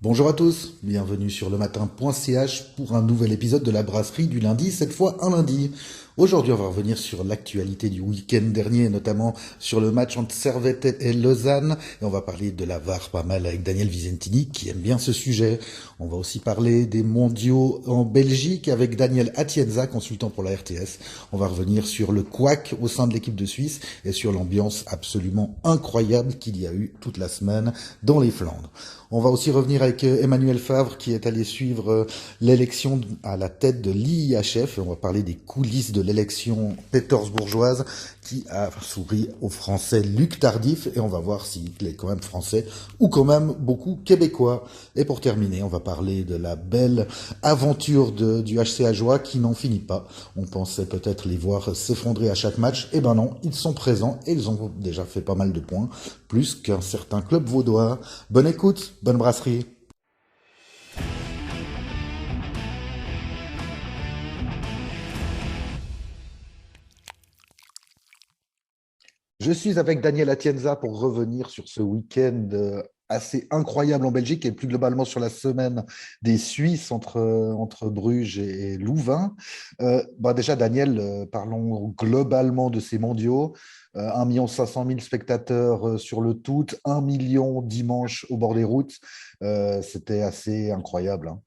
Bonjour à tous, bienvenue sur lematin.ch pour un nouvel épisode de la brasserie du lundi, cette fois un lundi. Aujourd'hui, on va revenir sur l'actualité du week-end dernier, notamment sur le match entre Servette et Lausanne. Et on va parler de la VAR pas mal avec Daniel Visentini, qui aime bien ce sujet. On va aussi parler des mondiaux en Belgique avec Daniel Atienza, consultant pour la RTS. On va revenir sur le couac au sein de l'équipe de Suisse et sur l'ambiance absolument incroyable qu'il y a eu toute la semaine dans les Flandres. On va aussi revenir avec Emmanuel Favre qui est allé suivre l'élection à la tête de l'IIHF. On va parler des coulisses de l'élection pétersbourgeoise qui a souri au français Luc Tardif et on va voir s'il est quand même français ou quand même beaucoup québécois. Et pour terminer, on va parler de la belle aventure du HC Ajoie qui n'en finit pas. On pensait peut-être les voir s'effondrer à chaque match. Eh ben non, ils sont présents et ils ont déjà fait pas mal de points, plus qu'un certain club vaudois. Bonne écoute, bonne brasserie. Je suis avec Daniel Atienza pour revenir sur ce week-end assez incroyable en Belgique et plus globalement sur la semaine des Suisses entre Bruges et Louvain. Déjà, Daniel, parlons globalement de ces mondiaux. 1 500 000 spectateurs sur le tout, 1 million dimanche au bord des routes. C'était assez incroyable, hein.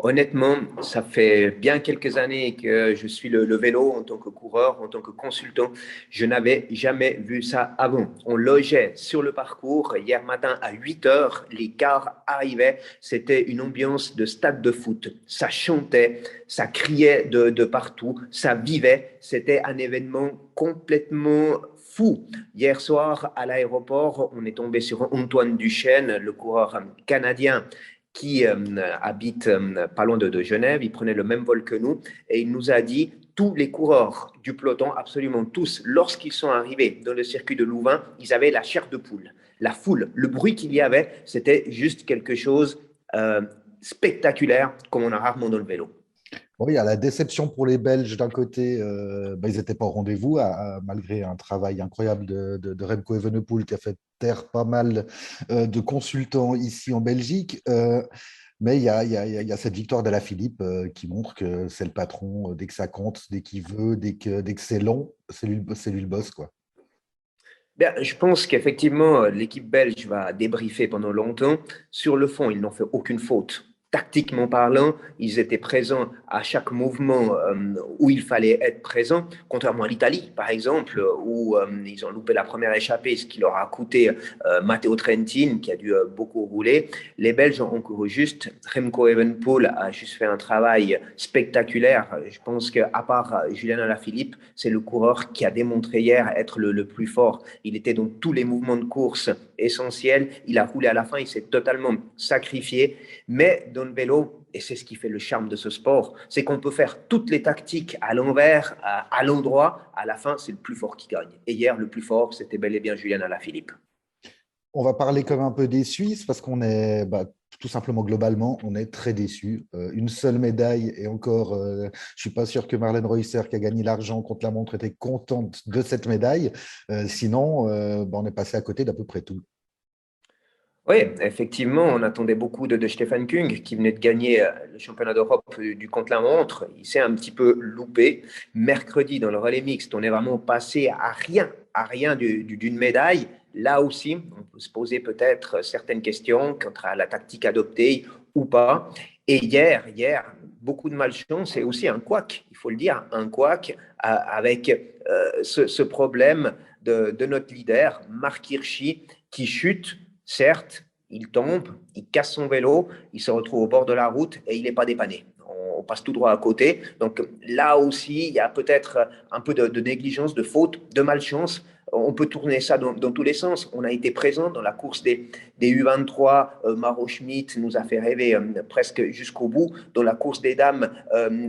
Honnêtement, ça fait bien quelques années que je suis le vélo en tant que coureur, en tant que consultant. Je n'avais jamais vu ça avant. On logeait sur le parcours. Hier matin à 8 heures, les cars arrivaient. C'était une ambiance de stade de foot. Ça chantait, ça criait de partout, ça vivait. C'était un événement complètement fou. Hier soir, à l'aéroport, on est tombé sur Antoine Duchesne, le coureur canadien qui habite pas loin de Genève. Il prenait le même vol que nous et il nous a dit tous les coureurs du peloton, absolument tous, lorsqu'ils sont arrivés dans le circuit de Louvain, ils avaient la chair de poule. La foule, le bruit qu'il y avait, c'était juste quelque chose spectaculaire comme on a rarement dans le vélo. Bon, il y a la déception pour les Belges d'un côté, ils n'étaient pas au rendez-vous, malgré un travail incroyable de Remco Evenepoel qui a fait taire pas mal de consultants ici en Belgique. Mais il y a cette victoire d'Alaphilippe qui montre que c'est le patron dès que ça compte, dès qu'il veut, dès que c'est long, c'est lui le boss, quoi. Bien, je pense qu'effectivement, l'équipe belge va débriefer pendant longtemps. Sur le fond, ils n'ont fait aucune faute. Tactiquement parlant, ils étaient présents à chaque mouvement où il fallait être présent, contrairement à l'Italie, par exemple, où ils ont loupé la première échappée, ce qui leur a coûté Matteo Trentin, qui a dû beaucoup rouler. Les Belges ont couru juste. Remco Evenepoel a juste fait un travail spectaculaire. Je pense qu'à part Julian Alaphilippe, c'est le coureur qui a démontré hier être le plus fort. Il était dans tous les mouvements de course essentiels. Il a roulé à la fin. Il s'est totalement sacrifié. Mais dans le vélo, et c'est ce qui fait le charme de ce sport, c'est qu'on peut faire toutes les tactiques à l'envers, à l'endroit. À la fin, c'est le plus fort qui gagne. Et hier, le plus fort, c'était bel et bien Julian Alaphilippe. On va parler comme un peu des Suisses parce qu'on est, tout simplement globalement, on est très déçus. Une seule médaille et encore, je ne suis pas sûr que Marlène Reusser qui a gagné l'argent contre la montre était contente de cette médaille. Sinon, on est passé à côté d'à peu près tout. Oui, effectivement, on attendait beaucoup de Stefan Kung qui venait de gagner le championnat d'Europe du contre-la-montre. Il s'est un petit peu loupé. Mercredi, dans le relais mixte, on est vraiment passé à rien d'une médaille. Là aussi, on peut se poser peut-être certaines questions quant à la tactique adoptée ou pas. Et hier, beaucoup de malchance et aussi un couac, il faut le dire, un couac avec ce problème de notre leader, Marc Hirschi, qui chute. Certes, il tombe, il casse son vélo, il se retrouve au bord de la route et il n'est pas dépanné. On passe tout droit à côté. Donc là aussi, il y a peut-être un peu de négligence, de faute, de malchance. On peut tourner ça dans tous les sens. On a été présent dans la course des U23. Maro Schmidt nous a fait rêver presque jusqu'au bout. Dans la course des dames,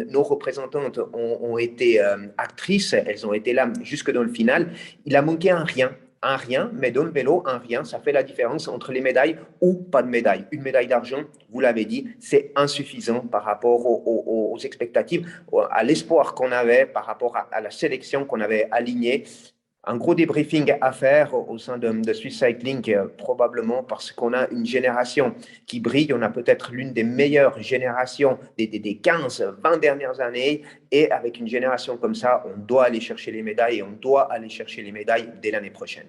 nos représentantes ont été actrices. Elles ont été là jusque dans le final. Il a manqué un rien, mais dans le vélo, un rien, ça fait la différence entre les médailles ou pas de médaille. Une médaille d'argent, vous l'avez dit, c'est insuffisant par rapport aux expectatives, à l'espoir qu'on avait, par rapport à la sélection qu'on avait alignée. Un gros débriefing à faire au sein de Swiss Cycling, probablement parce qu'on a une génération qui brille. On a peut-être l'une des meilleures générations des 15-20 dernières années. Et avec une génération comme ça, on doit aller chercher les médailles et on doit aller chercher les médailles dès l'année prochaine.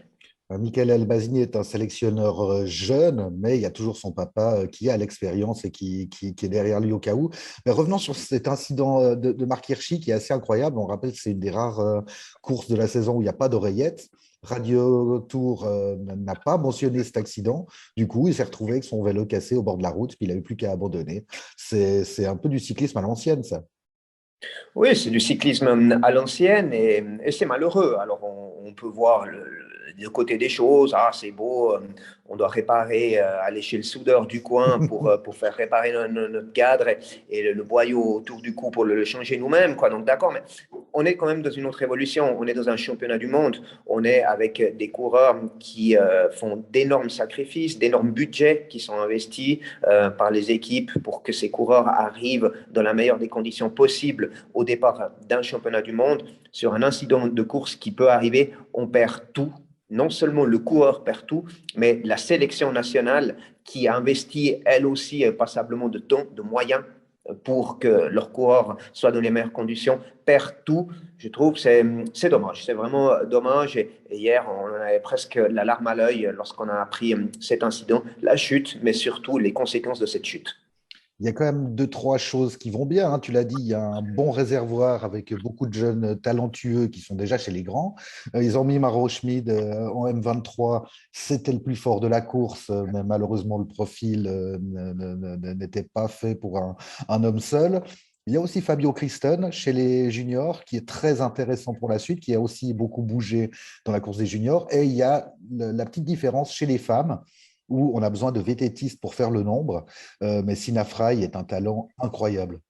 Michael Elbazini est un sélectionneur jeune, mais il y a toujours son papa qui a l'expérience et qui est derrière lui au cas où. Mais revenons sur cet incident de Marc Hirschi qui est assez incroyable. On rappelle que c'est une des rares courses de la saison où il n'y a pas d'oreillette. Radio Tour n'a pas mentionné cet accident. Du coup, il s'est retrouvé avec son vélo cassé au bord de la route, puis il n'avait plus qu'à abandonner. C'est un peu du cyclisme à l'ancienne, ça. Oui, c'est du cyclisme à l'ancienne et c'est malheureux. Alors, on peut voir le côté des choses. Ah, c'est beau, on doit réparer, aller chez le soudeur du coin pour faire réparer notre cadre et le boyau autour du cou pour le changer nous-mêmes, quoi. Donc, d'accord, mais on est quand même dans une autre évolution. On est dans un championnat du monde. On est avec des coureurs qui font d'énormes sacrifices, d'énormes budgets qui sont investis par les équipes pour que ces coureurs arrivent dans la meilleure des conditions possibles au départ d'un championnat du monde. Sur un incident de course qui peut arriver, on perd tout. Non seulement le coureur perd tout, mais la sélection nationale qui a investi elle aussi passablement de temps, de moyens pour que leurs coureurs soient dans les meilleures conditions, perd tout. Je trouve que c'est dommage. C'est vraiment dommage. Et hier, on avait presque la larme à l'œil lorsqu'on a appris cet incident, la chute, mais surtout les conséquences de cette chute. Il y a quand même deux, trois choses qui vont bien, hein. Tu l'as dit, il y a un bon réservoir avec beaucoup de jeunes talentueux qui sont déjà chez les grands. Ils ont mis Maro Schmid en M23. C'était le plus fort de la course, mais malheureusement, le profil n'était pas fait pour un homme seul. Il y a aussi Fabio Christen chez les juniors, qui est très intéressant pour la suite, qui a aussi beaucoup bougé dans la course des juniors. Et il y a la petite différence chez les femmes où on a besoin de vététistes pour faire le nombre. Mais Sina Fry est un talent incroyable.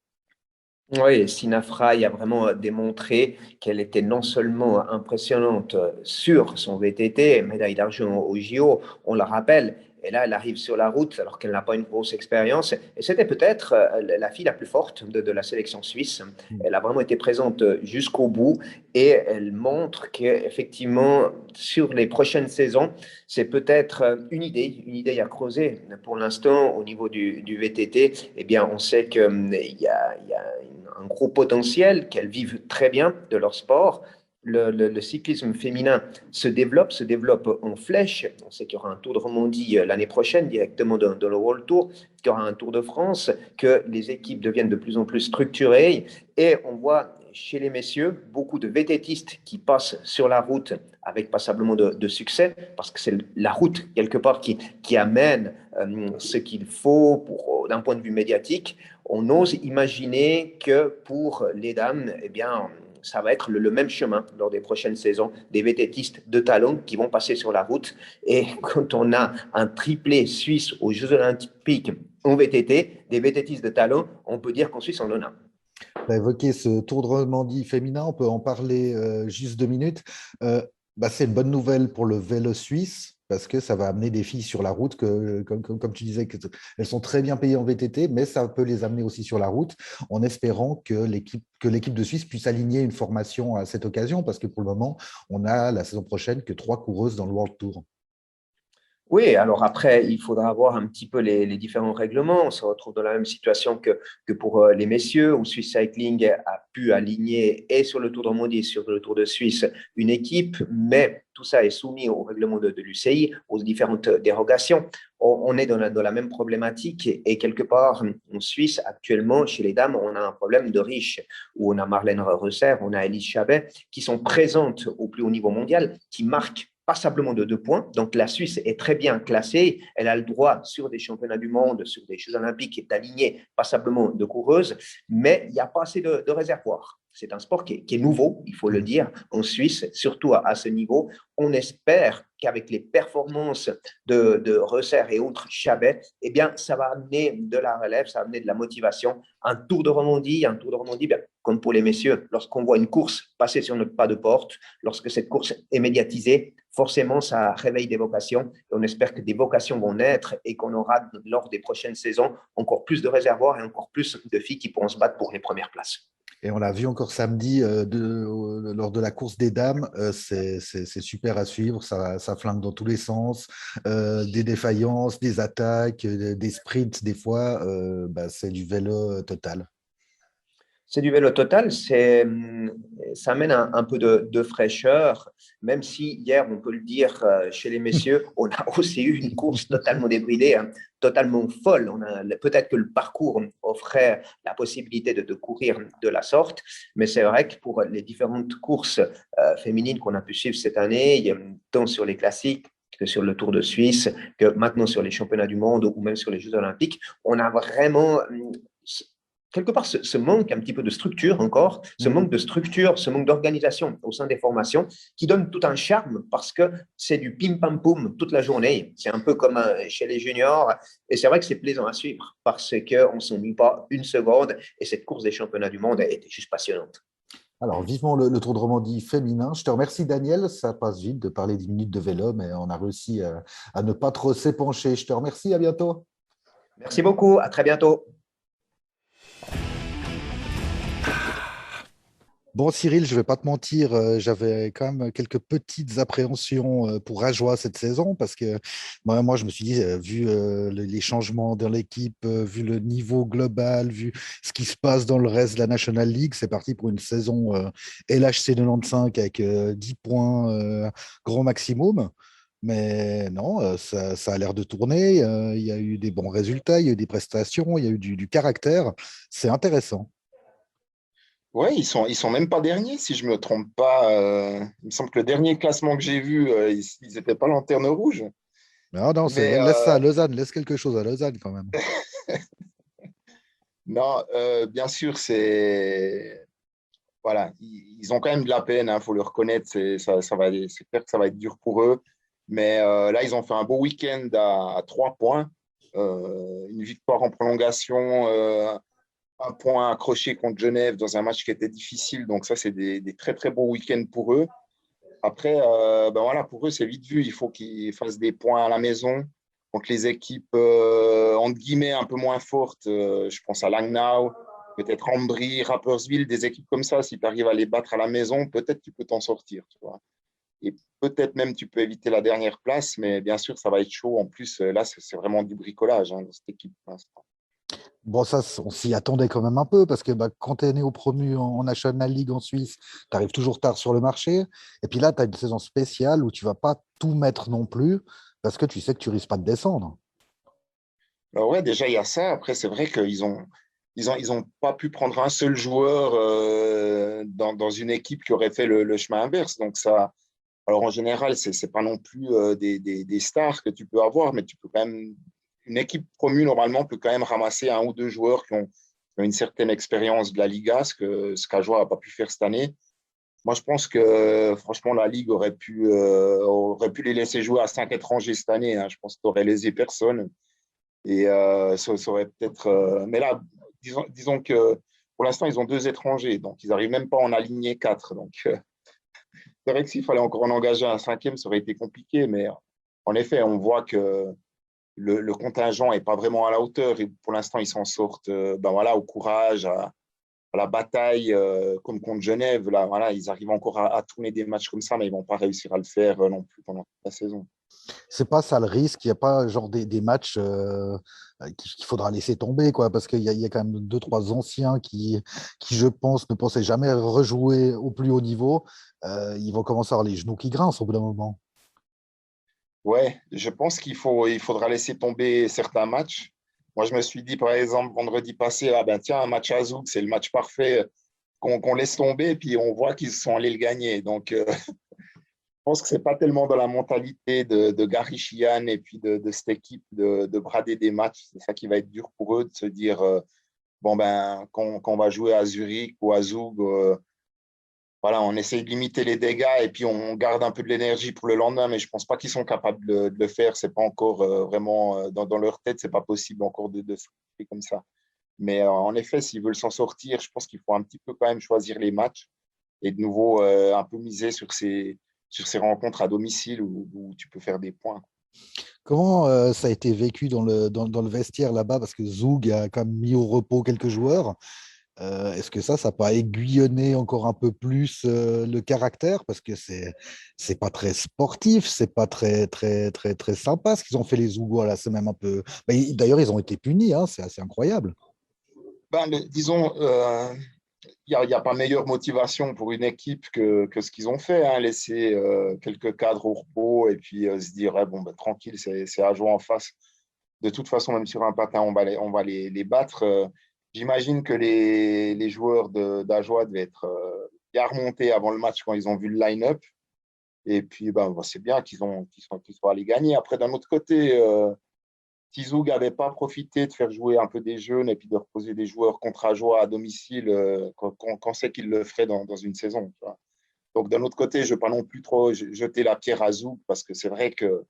Oui, Sina Fry a vraiment démontré qu'elle était non seulement impressionnante sur son VTT, médaille d'argent au JO, on la rappelle, et là elle arrive sur la route alors qu'elle n'a pas une grosse expérience, et c'était peut-être la fille la plus forte de la sélection suisse. Elle a vraiment été présente jusqu'au bout, et elle montre qu'effectivement, sur les prochaines saisons, c'est peut-être une idée à creuser. Pour l'instant, au niveau du VTT, eh bien, on sait qu'il y a un gros potentiel, qu'elles vivent très bien de leur sport. Le cyclisme féminin se développe en flèche. On sait qu'il y aura un Tour de Romandie l'année prochaine directement dans le World Tour, qu'il y aura un Tour de France, que les équipes deviennent de plus en plus structurées. Et on voit chez les messieurs beaucoup de vététistes qui passent sur la route avec passablement de succès, parce que c'est la route quelque part qui amène ce qu'il faut d'un point de vue médiatique. On ose imaginer que pour les dames, eh bien, ça va être le même chemin lors des prochaines saisons, des vététistes de talent qui vont passer sur la route. Et quand on a un triplé suisse aux Jeux Olympiques en VTT, des vététistes de talent, on peut dire qu'en Suisse, on en a. Tu as évoqué ce Tour de Romandie féminin, on peut en parler juste 2 minutes. C'est une bonne nouvelle pour le vélo suisse parce que ça va amener des filles sur la route, comme tu disais, elles sont très bien payées en VTT, mais ça peut les amener aussi sur la route en espérant que l'équipe de Suisse puisse aligner une formation à cette occasion parce que pour le moment, on a la saison prochaine que 3 coureuses dans le World Tour. Oui, alors après, il faudra voir un petit peu les différents règlements. On se retrouve dans la même situation que pour les messieurs, où Swiss Cycling a pu aligner et sur le Tour de Romandie et sur le Tour de Suisse une équipe, mais tout ça est soumis au règlement de l'UCI, aux différentes dérogations. On est dans la même problématique et quelque part en Suisse, actuellement, chez les dames, on a un problème de riches, où on a Marlène Reusser, on a Elise Chabet, qui sont présentes au plus haut niveau mondial, qui marquent passablement de 2 points. Donc, la Suisse est très bien classée. Elle a le droit, sur des championnats du monde, sur des Jeux olympiques, d'aligner passablement de coureuses, mais il n'y a pas assez de réservoirs. C'est un sport qui est nouveau, il faut le dire, en Suisse, surtout à ce niveau. On espère qu'avec les performances de Reusser et autres Chabet, eh bien, ça va amener de la relève, ça va amener de la motivation. Un Tour de Romandie, bien, comme pour les messieurs, lorsqu'on voit une course passer sur notre pas de porte, lorsque cette course est médiatisée, forcément, ça réveille des vocations. Et on espère que des vocations vont naître et qu'on aura, lors des prochaines saisons, encore plus de réservoirs et encore plus de filles qui pourront se battre pour les premières places. Et on l'a vu encore samedi lors de la course des dames. C'est super à suivre. Ça flingue dans tous les sens. Des défaillances, des attaques, des sprints, des fois. Bah, c'est du vélo total. C'est du vélo total, ça amène un peu de fraîcheur, même si hier, on peut le dire, chez les messieurs, on a aussi eu une course totalement débridée, hein, totalement folle. Peut-être que le parcours offrait la possibilité de courir de la sorte, mais c'est vrai que pour les différentes courses féminines qu'on a pu suivre cette année, tant sur les classiques que sur le Tour de Suisse, que maintenant sur les championnats du monde ou même sur les Jeux olympiques, on a vraiment quelque part ce manque un petit peu de structure encore, ce manque de structure, ce manque d'organisation au sein des formations qui donne tout un charme parce que c'est du pim-pam-poum toute la journée. C'est un peu comme chez les juniors et c'est vrai que c'est plaisant à suivre parce qu'on ne s'ennuie pas une seconde et cette course des championnats du monde était juste passionnante. Alors, vivement le Tour de Romandie féminin. Je te remercie, Daniel. Ça passe vite de parler 10 minutes de vélo, mais on a réussi à ne pas trop s'épancher. Je te remercie. À bientôt. Merci beaucoup. À très bientôt. Bon, Cyril, je vais pas te mentir, j'avais quand même quelques petites appréhensions pour Ajoie cette saison parce que moi, je me suis dit, vu les changements dans l'équipe, vu le niveau global, vu ce qui se passe dans le reste de la National League, c'est parti pour une saison LHC 95 avec 10 points grand maximum. Mais non, ça a l'air de tourner. Il y a eu des bons résultats, il y a eu des prestations, il y a eu du caractère. C'est intéressant. Ouais, ils sont même pas derniers, si je me trompe pas. Il me semble que le dernier classement que j'ai vu, ils étaient pas lanterne rouge. Non, non, Mais laisse ça à Lausanne, laisse quelque chose à Lausanne quand même. non, bien sûr, c'est voilà, ils ont quand même de la peine, il faut le reconnaître. C'est clair que ça va être dur pour eux. Mais là, ils ont fait un beau week-end à 3 points. Une victoire en prolongation, un point accroché contre Genève dans un match qui était difficile. Donc ça, c'est des très, très beaux week-ends pour eux. Après, ben voilà, pour eux, c'est vite vu. Il faut qu'ils fassent des points à la maison contre les équipes, entre guillemets, un peu moins fortes. Je pense à Langnau, peut-être Ambry, Rapperswil, des équipes comme ça. Si tu arrives à les battre à la maison, peut-être tu peux t'en sortir. Tu vois. Et peut-être même tu peux éviter la dernière place, mais bien sûr, ça va être chaud. En plus, là, c'est vraiment du bricolage dans cette équipe pour l'instant. Bon, ça, on s'y attendait quand même un peu parce que bah, quand tu es néo-promu en National League en Suisse, tu arrives toujours tard sur le marché. Et puis là, tu as une saison spéciale où tu vas pas tout mettre non plus parce que tu sais que tu risques pas de descendre. Alors ouais, déjà, il y a ça. Après, c'est vrai qu'ils ont pas pu prendre un seul joueur dans une équipe qui aurait fait le chemin inverse. Donc ça, alors en général, c'est pas non plus des stars que tu peux avoir, mais tu peux quand même, une équipe promue normalement peut quand même ramasser un ou deux joueurs qui ont une certaine expérience de la Liga, ce qu'Ajoie n'a pas pu faire cette année. Moi, je pense que franchement, la Ligue aurait pu les laisser jouer à 5 étrangers cette année. Hein. Je pense que tu aurais lésé personne. Et ça aurait peut-être. Mais là, disons que pour l'instant, ils ont 2 étrangers, donc ils n'arrivent même pas à en aligner 4. Donc, c'est vrai que s'il fallait encore en engager un cinquième, ça aurait été compliqué. Mais en effet, on voit que le contingent n'est pas vraiment à la hauteur. Et pour l'instant, ils s'en sortent ben voilà, au courage, à la bataille, comme contre Genève. Là, voilà, ils arrivent encore à tourner des matchs comme ça, mais ils ne vont pas réussir à le faire non plus pendant toute la saison. C'est pas ça le risque. Il n'y a pas genre des matchs qu'il faudra laisser tomber, quoi, parce qu'il y a quand même deux, trois anciens qui, je pense, ne pensaient jamais rejouer au plus haut niveau. Ils vont commencer à avoir les genoux qui grincent au bout d'un moment. Ouais, je pense il faudra laisser tomber certains matchs. Moi, je me suis dit, par exemple, vendredi passé, ah ben tiens, un match à Zouk, c'est le match parfait qu'on laisse tomber, puis on voit qu'ils sont allés le gagner. Donc, je pense que c'est pas tellement dans la mentalité de Gary Sheehan et puis de cette équipe de brader des matchs. C'est ça qui va être dur pour eux, de se dire, bon ben, quand on va jouer à Zurich ou à Zoug, voilà, on essaye de limiter les dégâts et puis on garde un peu de l'énergie pour le lendemain, mais je ne pense pas qu'ils sont capables de le faire. C'est pas encore vraiment dans leur tête, c'est pas possible encore de se faire comme ça. Mais en effet, s'ils veulent s'en sortir, je pense qu'il faut un petit peu quand même choisir les matchs et de nouveau un peu miser sur ces rencontres à domicile où tu peux faire des points. Comment ça a été vécu dans le vestiaire là-bas? Parce que Zoug a quand même mis au repos quelques joueurs. Est-ce que ça n'a pas aiguillonné encore un peu plus le caractère? Parce que c'est pas très sportif, c'est pas très sympa ce qu'ils ont fait les Zougois là. C'est même un peu. D'ailleurs, ils ont été punis, hein, c'est assez incroyable. Disons, y a pas meilleure motivation pour une équipe que ce qu'ils ont fait, hein, laisser quelques cadres au repos et puis se dire, eh, bon, ben, tranquille, c'est à jouer en face. De toute façon, même sur un patin, on va les battre. J'imagine que les joueurs d'Ajoie devaient être bien remontés avant le match quand ils ont vu le line-up. Et puis, ben, c'est bien qu'ils soient allés gagner. Après, d'un autre côté, si Zoug n'avait pas profité de faire jouer un peu des jeunes et puis de reposer des joueurs contre Ajoie à domicile, qu'on sait qu'il le ferait dans une saison. Tu vois. Donc, d'un autre côté, je ne veux pas non plus trop jeter la pierre à Zoug parce que c'est vrai que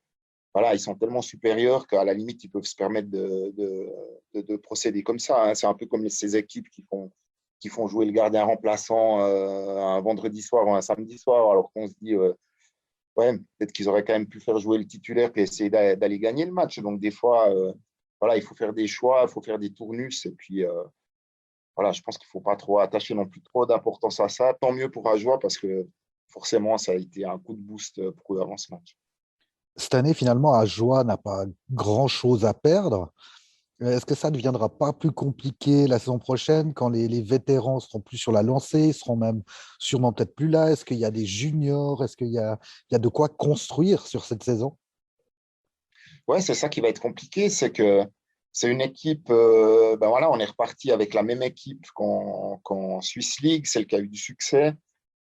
voilà, ils sont tellement supérieurs qu'à la limite, ils peuvent se permettre de procéder comme ça. Hein. C'est un peu comme ces équipes qui font jouer le gardien remplaçant un vendredi soir ou un samedi soir, alors qu'on se dit, ouais, peut-être qu'ils auraient quand même pu faire jouer le titulaire et essayer d'aller gagner le match. Donc, des fois, voilà, il faut faire des choix, il faut faire des tournus. Et puis, voilà, je pense qu'il ne faut pas trop attacher non plus trop d'importance à ça. Tant mieux pour Ajoie parce que forcément, ça a été un coup de boost pour eux avant ce match. Cette année, finalement, Ajoie n'a pas grand-chose à perdre. Est-ce que ça ne deviendra pas plus compliqué la saison prochaine quand les vétérans seront plus sur la lancée, ils seront même sûrement peut-être plus là? Est-ce qu'il y a des juniors? Est-ce qu'il y a de quoi construire sur cette saison? Ouais, c'est ça qui va être compliqué, c'est que c'est une équipe, ben voilà, on est reparti avec la même équipe qu'en Swiss League, celle qui a eu du succès.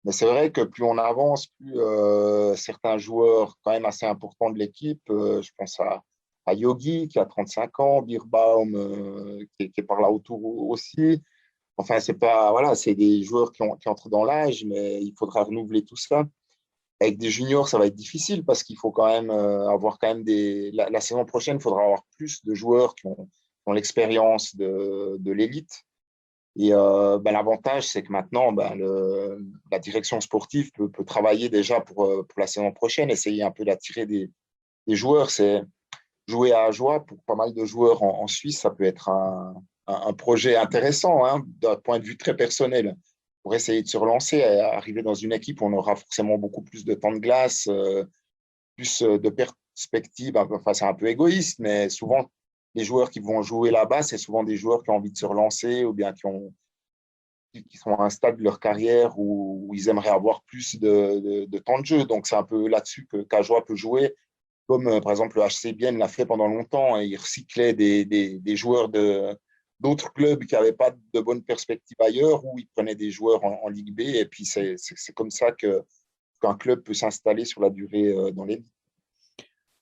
Mais c'est vrai que plus on avance, plus certains joueurs quand même assez importants de l'équipe, je pense à Yogi qui a 35 ans, Birbaum qui est par là autour aussi. Enfin, c'est pas, voilà, c'est des joueurs qui entrent dans l'âge, mais il faudra renouveler tout ça. Avec des juniors, ça va être difficile parce qu'il faut quand même avoir quand même la saison prochaine, il faudra avoir plus de joueurs qui ont l'expérience de l'élite. Et ben, l'avantage, c'est que maintenant, ben, la direction sportive peut travailler déjà pour la saison prochaine, essayer un peu d'attirer des joueurs. C'est jouer à Ajoie pour pas mal de joueurs en Suisse, ça peut être un projet intéressant hein, d'un point de vue très personnel pour essayer de se relancer et arriver dans une équipe où on aura forcément beaucoup plus de temps de glace, plus de perspectives. Enfin, c'est un peu égoïste, mais souvent, les joueurs qui vont jouer là-bas, c'est souvent des joueurs qui ont envie de se relancer ou bien qui sont à un stade de leur carrière où ils aimeraient avoir plus de temps de jeu. Donc, c'est un peu là-dessus qu'Ajoie peut jouer, comme par exemple le HC Bienne l'a fait pendant longtemps. Et il recyclait des joueurs d'autres clubs qui n'avaient pas de bonnes perspectives ailleurs, ou ils prenaient des joueurs en Ligue B. Et puis, c'est comme ça qu'un club peut s'installer sur la durée dans les.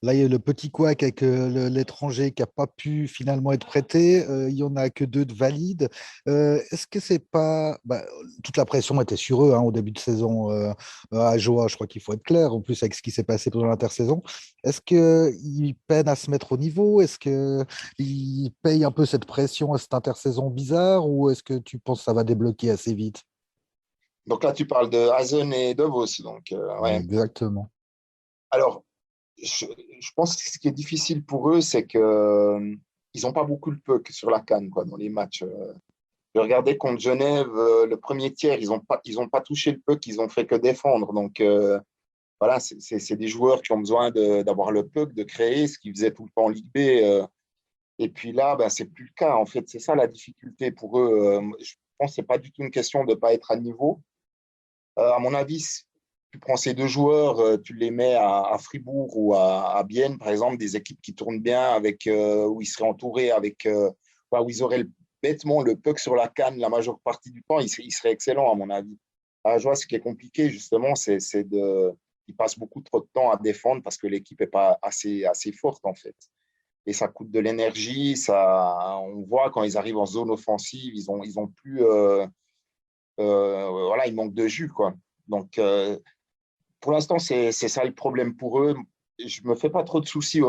Là, il y a le petit couac avec l'étranger qui n'a pas pu finalement être prêté. Il n'y en a que deux de valides. Est-ce que c'est pas. Toute la pression était sur eux hein, au début de saison à Joa, je crois qu'il faut être clair, en plus avec ce qui s'est passé pendant l'intersaison. Est-ce qu'ils peinent à se mettre au niveau? Est-ce qu'ils payent un peu cette pression à cette intersaison bizarre ou est-ce que tu penses que ça va débloquer assez vite? Donc là, tu parles de Hazen et de Vos. Donc, ouais. Exactement. Alors, je pense que ce qui est difficile pour eux, c'est qu'ils n'ont pas beaucoup le puck sur la canne quoi, dans les matchs. Je regardais contre Genève, le premier tiers, ils ont pas touché le puck, ils ont fait que défendre. Donc, voilà, c'est des joueurs qui ont besoin d'avoir le puck, de créer, ce qu'ils faisaient tout le temps en Ligue B. Et puis là, ben, c'est plus le cas. En fait, c'est ça la difficulté pour eux. Je pense que ce n'est pas du tout une question de ne pas être à niveau. À mon avis, tu prends ces deux joueurs, tu les mets à Fribourg ou à Bienne, par exemple, des équipes qui tournent bien, où ils seraient entourés, où ils auraient bêtement le puck sur la canne la majeure partie du temps, ils seraient excellents, à mon avis. À Joie, ce qui est compliqué, justement, ils passent beaucoup trop de temps à défendre parce que l'équipe n'est pas assez forte, en fait. Et ça coûte de l'énergie. On voit quand ils arrivent en zone offensive, ils ont plus. Voilà, il manque de jus, quoi. Donc, pour l'instant, c'est ça le problème pour eux. Je me fais pas trop de soucis.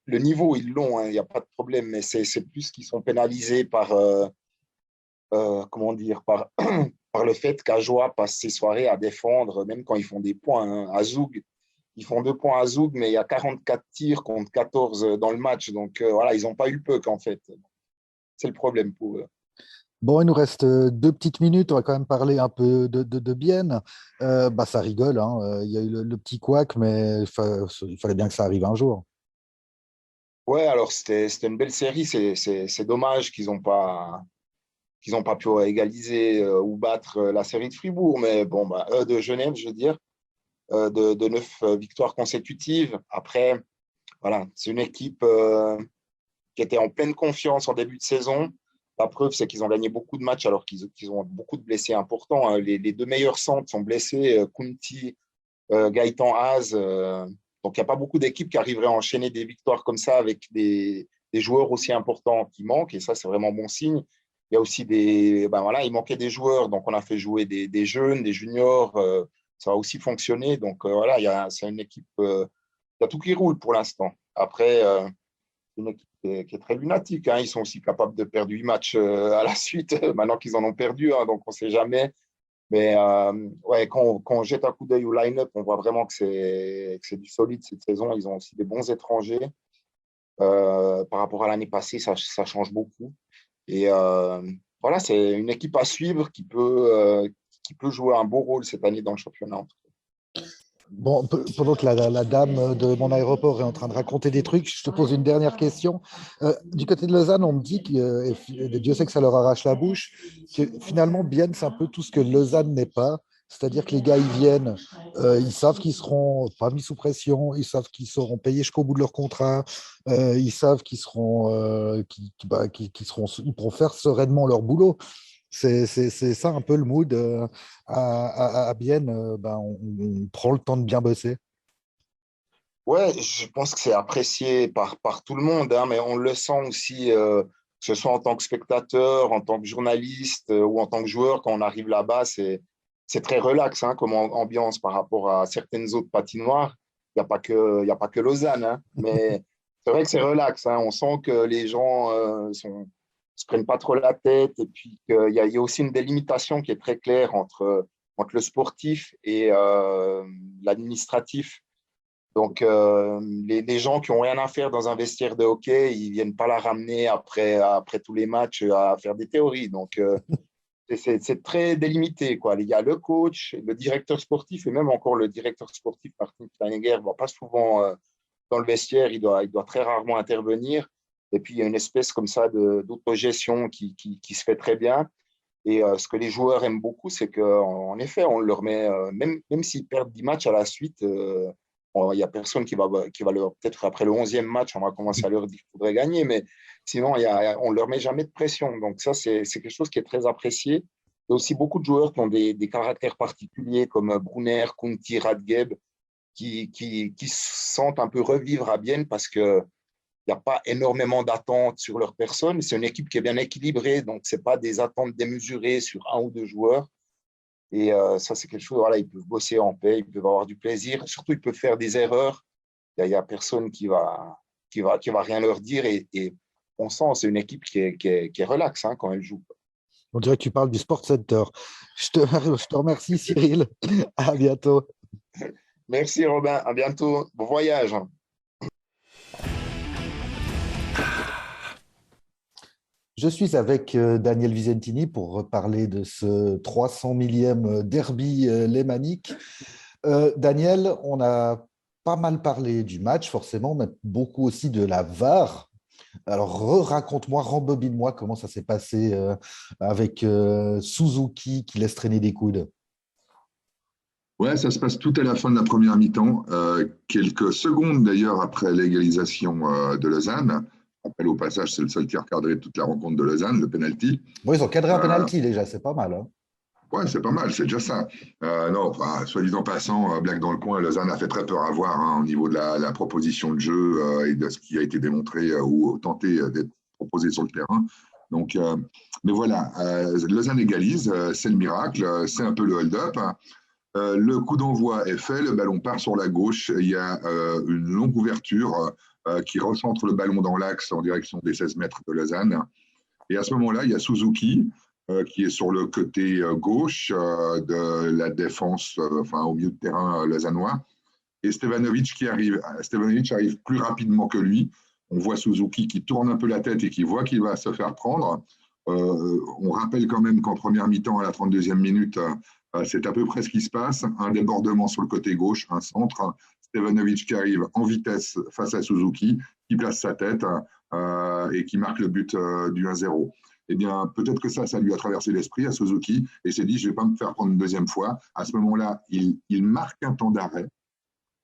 Le niveau, ils l'ont, il n'y a pas de problème, mais c'est plus qu'ils sont pénalisés par, comment dire, par le fait qu'Ajoie passe ses soirées à défendre, même quand ils font des points. Hein. À Zoug, ils font 2 points à Zoug, mais il y a 44 tirs contre 14 dans le match. Donc, voilà, ils n'ont pas eu le puck, en fait. C'est le problème pour eux. Bon, il nous reste 2 petites minutes. On va quand même parler un peu de Bienne. Ça rigole, hein. Il y a eu le petit couac, mais il fallait bien que ça arrive un jour. Ouais, alors c'était une belle série. C'est dommage qu'ils ont pas pu égaliser ou battre la série de Fribourg, mais bon, de Genève, je veux dire, de 9 victoires consécutives. Après, voilà, c'est une équipe qui était en pleine confiance en début de saison. La preuve, c'est qu'ils ont gagné beaucoup de matchs alors qu'ils ont beaucoup de blessés importants, hein. Les deux meilleurs centres sont blessés, Kunti, Gaëtan Haas. Donc, il n'y a pas beaucoup d'équipes qui arriveraient à enchaîner des victoires comme ça avec des joueurs aussi importants qui manquent. Et ça, c'est vraiment bon signe. Il y a aussi il manquait des joueurs. Donc, on a fait jouer des jeunes, des juniors. Ça a aussi fonctionné. Donc, c'est une équipe. Il y a tout qui roule pour l'instant. Après, c'est une équipe qui est très lunatique, hein. Ils sont aussi capables de perdre 8 matchs à la suite, maintenant qu'ils en ont perdu, hein, donc on ne sait jamais. Mais ouais, quand on jette un coup d'œil au line-up, on voit vraiment que c'est du solide cette saison. Ils ont aussi des bons étrangers. Par rapport à l'année passée, ça change beaucoup. Et voilà, c'est une équipe à suivre qui peut jouer un beau rôle cette année dans le championnat. Bon, pendant que la dame de mon aéroport est en train de raconter des trucs, je te pose une dernière question. Du côté de Lausanne, on me dit que, et Dieu sait que ça leur arrache la bouche, que finalement, Bienne, c'est un peu tout ce que Lausanne n'est pas. C'est-à-dire que les gars, ils viennent, ils savent qu'ils seront pas mis sous pression, ils savent qu'ils seront payés jusqu'au bout de leur contrat, ils savent qu'ils seront, ils pourront faire sereinement leur boulot. C'est ça un peu le mood à Bienne. On prend le temps de bien bosser. Ouais, je pense que c'est apprécié par tout le monde, hein, mais on le sent aussi, que ce soit en tant que spectateur, en tant que journaliste ou en tant que joueur, quand on arrive là-bas, c'est très relax, hein, comme ambiance par rapport à certaines autres patinoires. Il y a pas que Lausanne, hein, mais c'est vrai que c'est relax, hein. On sent que les gens se prennent pas trop la tête et puis il y a aussi une délimitation qui est très claire entre le sportif et l'administratif. Donc, les gens qui n'ont rien à faire dans un vestiaire de hockey, ils ne viennent pas la ramener après tous les matchs à faire des théories. Donc, c'est très délimité, quoi. Il y a le coach, le directeur sportif et même encore le directeur sportif, Martin Kleinegger, ne va pas souvent dans le vestiaire, il doit très rarement intervenir. Et puis, il y a une espèce comme ça d'autogestion qui se fait très bien. Et ce que les joueurs aiment beaucoup, c'est qu'en effet, on leur met, même s'ils perdent 10 matchs à la suite, il n'y a personne qui va leur, peut-être après le 11e match, on va commencer à leur dire qu'il faudrait gagner, mais sinon, on ne leur met jamais de pression. Donc ça, c'est quelque chose qui est très apprécié. Il y a aussi beaucoup de joueurs qui ont des caractères particuliers, comme Brunner, Kunti, Radgeb, qui se sentent un peu revivre à Bienne parce que il n'y a pas énormément d'attentes sur leur personne. C'est une équipe qui est bien équilibrée, donc ce n'est pas des attentes démesurées sur un ou deux joueurs. Et ça, c'est quelque chose, voilà, ils peuvent bosser en paix, ils peuvent avoir du plaisir. Surtout, ils peuvent faire des erreurs. Il n'y a personne qui va rien leur dire. Et on sent, c'est une équipe qui est relaxe, hein, quand elle joue. On dirait que tu parles du Sport Center. Je te remercie, Cyril. À bientôt. Merci, Robin. À bientôt. Bon voyage. Je suis avec Daniel Visentini pour parler de ce 300 millième derby lémanique. Daniel, on a pas mal parlé du match, forcément, mais beaucoup aussi de la VAR. Alors, raconte-moi, rembobine-moi comment ça s'est passé avec Suzuki qui laisse traîner des coudes. Ouais, ça se passe tout à la fin de la première mi-temps, quelques secondes d'ailleurs après l'égalisation de Lausanne. Je rappelle au passage, c'est le seul tir cadré de toute la rencontre de Lausanne, le penalty. Bon, ils ont cadré un penalty déjà, c'est pas mal, hein. Ouais, c'est pas mal, c'est déjà ça. Non, enfin, soit disant passant, blague dans le coin, Lausanne a fait très peur à voir, hein, au niveau de la proposition de jeu et de ce qui a été démontré ou tenté d'être proposé sur le terrain. Donc, mais voilà, Lausanne égalise, c'est le miracle, c'est un peu le hold-up. Le coup d'envoi est fait, le ballon part sur la gauche, il y a une longue ouverture qui recentre le ballon dans l'axe en direction des 16 mètres de Lausanne. Et à ce moment-là, il y a Suzuki qui est sur le côté gauche de la défense, au milieu de terrain lausannois. Et Stevanovic qui arrive. Stevanovic arrive plus rapidement que lui. On voit Suzuki qui tourne un peu la tête et qui voit qu'il va se faire prendre. On rappelle quand même qu'en première mi-temps, à la 32e minute, c'est à peu près ce qui se passe. Un débordement sur le côté gauche, un centre. Stevanovic qui arrive en vitesse face à Suzuki, qui place sa tête et qui marque le but du 1-0. Eh bien, peut-être que ça lui a traversé l'esprit à Suzuki et s'est dit, je ne vais pas me faire prendre une deuxième fois. À ce moment-là, il marque un temps d'arrêt.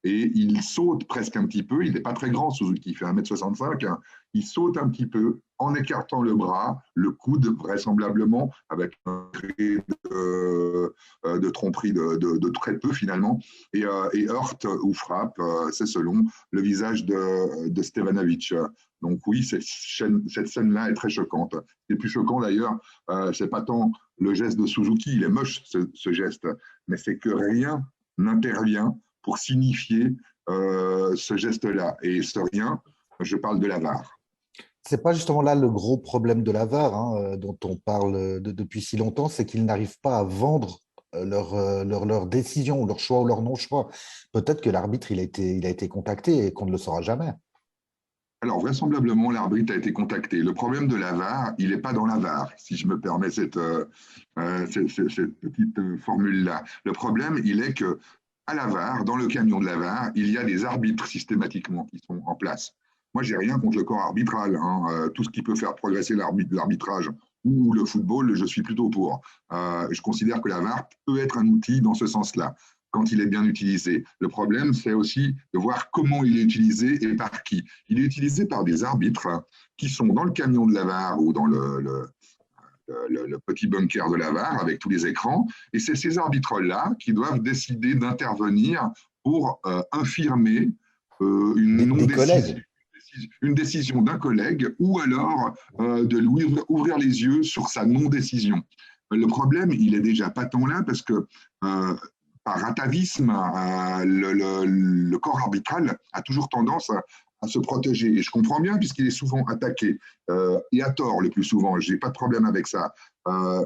Et il saute presque un petit peu, il n'est pas très grand, Suzuki, il fait 1,65 m, hein. Il saute un petit peu en écartant le bras, le coude vraisemblablement, avec un trait de tromperie de très peu finalement, et heurte ou frappe, c'est selon, le visage de Stevanovic. Donc oui, cette scène-là est très choquante. Ce qui est plus choquant d'ailleurs, c'est pas tant le geste de Suzuki, il est moche ce geste, mais c'est que rien n'intervient pour signifier ce geste-là. Et ce rien, je parle de la VAR. C'est pas justement là le gros problème de la VAR, hein, dont on parle depuis si longtemps, c'est qu'ils n'arrivent pas à vendre leur décision, leur choix ou leur non-choix. Peut-être que l'arbitre, il a été contacté et qu'on ne le saura jamais. Alors, vraisemblablement, l'arbitre a été contacté. Le problème de la VAR, il n'est pas dans la VAR, si je me permets cette petite formule-là. Le problème, il est que à la VAR, dans le camion de la VAR, il y a des arbitres systématiquement qui sont en place. Moi, j'ai rien contre le corps arbitral, hein. Tout ce qui peut faire progresser l'arbitrage ou le football, je suis plutôt pour. Je considère que la VAR peut être un outil dans ce sens-là, quand il est bien utilisé. Le problème, c'est aussi de voir comment il est utilisé et par qui. Il est utilisé par des arbitres qui sont dans le camion de la VAR ou dans le petit bunker de la VAR avec tous les écrans. Et c'est ces arbitres-là qui doivent décider d'intervenir pour infirmer une décision d'un collègue ou alors de lui ouvrir les yeux sur sa non-décision. Le problème, il est déjà pas tant là parce que par atavisme, le corps arbitral a toujours tendance à se protéger. Et je comprends bien, puisqu'il est souvent attaqué, et à tort le plus souvent, je n'ai pas de problème avec ça.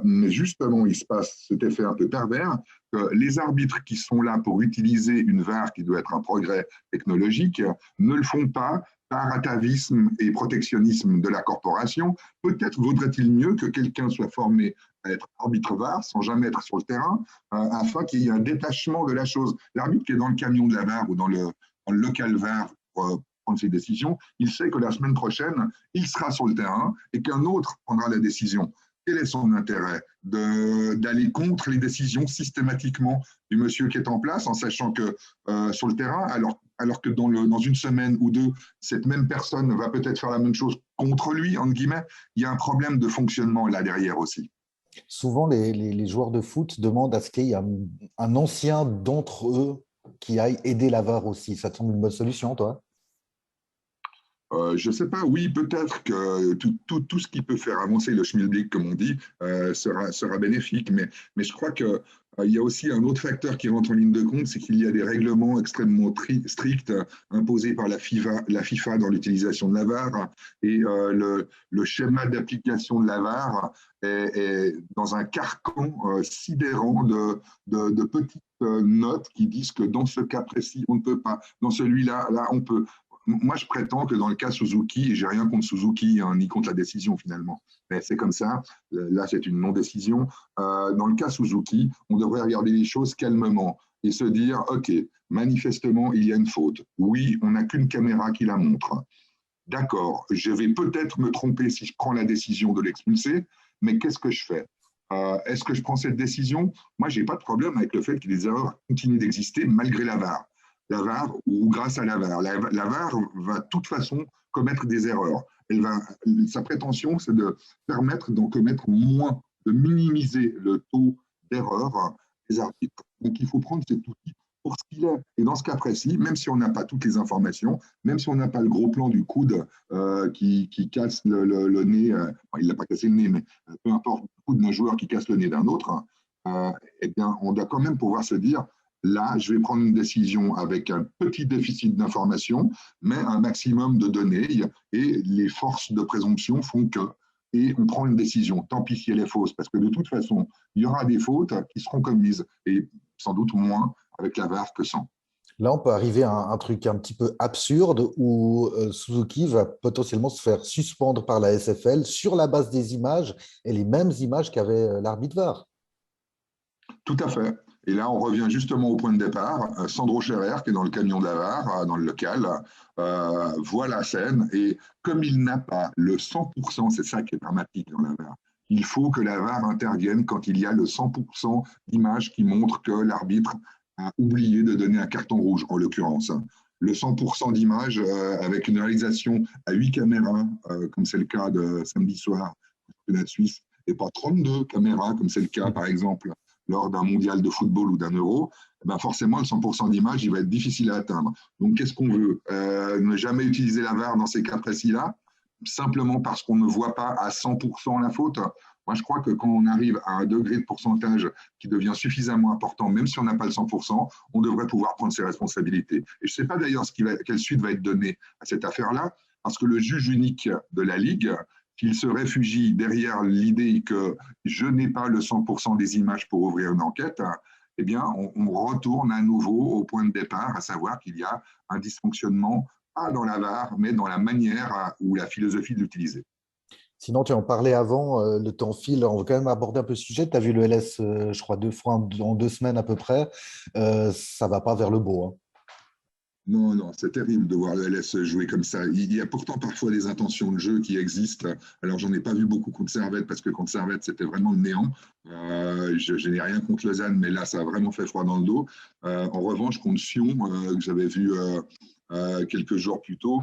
Mais justement, il se passe cet effet un peu pervers, que les arbitres qui sont là pour utiliser une VAR qui doit être un progrès technologique ne le font pas par atavisme et protectionnisme de la corporation. Peut-être vaudrait-il mieux que quelqu'un soit formé à être arbitre VAR sans jamais être sur le terrain, afin qu'il y ait un détachement de la chose. L'arbitre qui est dans le camion de la VAR ou dans le local VAR pour prendre ses décisions, il sait que la semaine prochaine, il sera sur le terrain et qu'un autre prendra la décision. Quel est son intérêt d'aller contre les décisions systématiquement du monsieur qui est en place, en sachant que sur le terrain, alors que dans une semaine ou deux, cette même personne va peut-être faire la même chose contre lui, entre guillemets, il y a un problème de fonctionnement là derrière aussi. Souvent, les joueurs de foot demandent à ce qu'il y ait un ancien d'entre eux qui aille aider la VAR aussi. Ça te semble une bonne solution, toi? Je ne sais pas, oui, peut-être que tout ce qui peut faire avancer le schmilblick, comme on dit, sera bénéfique, mais je crois qu'il y a aussi un autre facteur qui rentre en ligne de compte, c'est qu'il y a des règlements extrêmement stricts imposés par la FIFA dans l'utilisation de la VAR, et le schéma d'application de la VAR est dans un carcan sidérant de petites notes qui disent que dans ce cas précis, on ne peut pas, dans celui-là, là, on peut. Moi, je prétends que dans le cas Suzuki, et j'ai rien contre Suzuki, hein, ni contre la décision finalement, mais c'est comme ça, là c'est une non-décision. Dans le cas Suzuki, on devrait regarder les choses calmement et se dire, ok, manifestement, il y a une faute. Oui, on n'a qu'une caméra qui la montre. D'accord, je vais peut-être me tromper si je prends la décision de l'expulser, mais qu'est-ce que je fais? Est-ce que je prends cette décision? Moi, je n'ai pas de problème avec le fait que les erreurs continuent d'exister malgré la VAR. La VAR ou grâce à la VAR. La VAR va de toute façon commettre des erreurs. Sa prétention, c'est de permettre d'en commettre moins, de minimiser le taux d'erreur des arbitres. Donc, il faut prendre cet outil pour ce qu'il est. Et dans ce cas précis, même si on n'a pas toutes les informations, même si on n'a pas le gros plan du coude qui casse le nez, il ne l'a pas cassé le nez, mais peu importe le coude d'un joueur qui casse le nez d'un autre, eh bien, on doit quand même pouvoir se dire, là, je vais prendre une décision avec un petit déficit d'information, mais un maximum de données, et les forces de présomption font que, et on prend une décision, tant pis si elle est fausse, parce que de toute façon, il y aura des fautes qui seront commises, et sans doute moins avec la VAR que sans. Là, on peut arriver à un truc un petit peu absurde où Suzuki va potentiellement se faire suspendre par la SFL sur la base des images et les mêmes images qu'avait l'arbitre VAR. Tout à fait. Et là, on revient justement au point de départ. Sandro Scherer, qui est dans le camion de la VAR, dans le local, voit la scène et comme il n'a pas le 100%, c'est ça qui est dramatique dans la VAR, il faut que la VAR intervienne quand il y a le 100% d'images qui montrent que l'arbitre a oublié de donner un carton rouge, en l'occurrence. Le 100% d'images avec une réalisation à 8 caméras, comme c'est le cas de samedi soir, de la Suisse, et pas 32 caméras, comme c'est le cas, par exemple, lors d'un mondial de football ou d'un euro, ben forcément, le 100% d'image, il va être difficile à atteindre. Donc, qu'est-ce qu'on veut ne jamais utiliser la VAR dans ces cas précis-là, simplement parce qu'on ne voit pas à 100% la faute. Moi, je crois que quand on arrive à un degré de pourcentage qui devient suffisamment important, même si on n'a pas le 100%, on devrait pouvoir prendre ses responsabilités. Et je ne sais pas d'ailleurs quelle suite va être donnée à cette affaire-là, parce que le juge unique de la Ligue, qu'il se réfugie derrière l'idée que je n'ai pas le 100% des images pour ouvrir une enquête, eh bien, on retourne à nouveau au point de départ, à savoir qu'il y a un dysfonctionnement, pas dans la VAR, mais dans la manière ou la philosophie de l'utiliser. Sinon, tu en parlais avant, le temps file. On va quand même aborder un peu le sujet. Tu as vu le LS, je crois, 2 fois en 2 semaines à peu près. Ça va pas vers le beau, hein. Non, non, c'est terrible de voir le LS jouer comme ça. Il y a pourtant parfois des intentions de jeu qui existent. Alors, j'en ai pas vu beaucoup contre Servette parce que contre Servette, c'était vraiment le néant. Je n'ai rien contre Lausanne, mais là, ça a vraiment fait froid dans le dos. En revanche, contre Sion, que j'avais vu quelques jours plus tôt,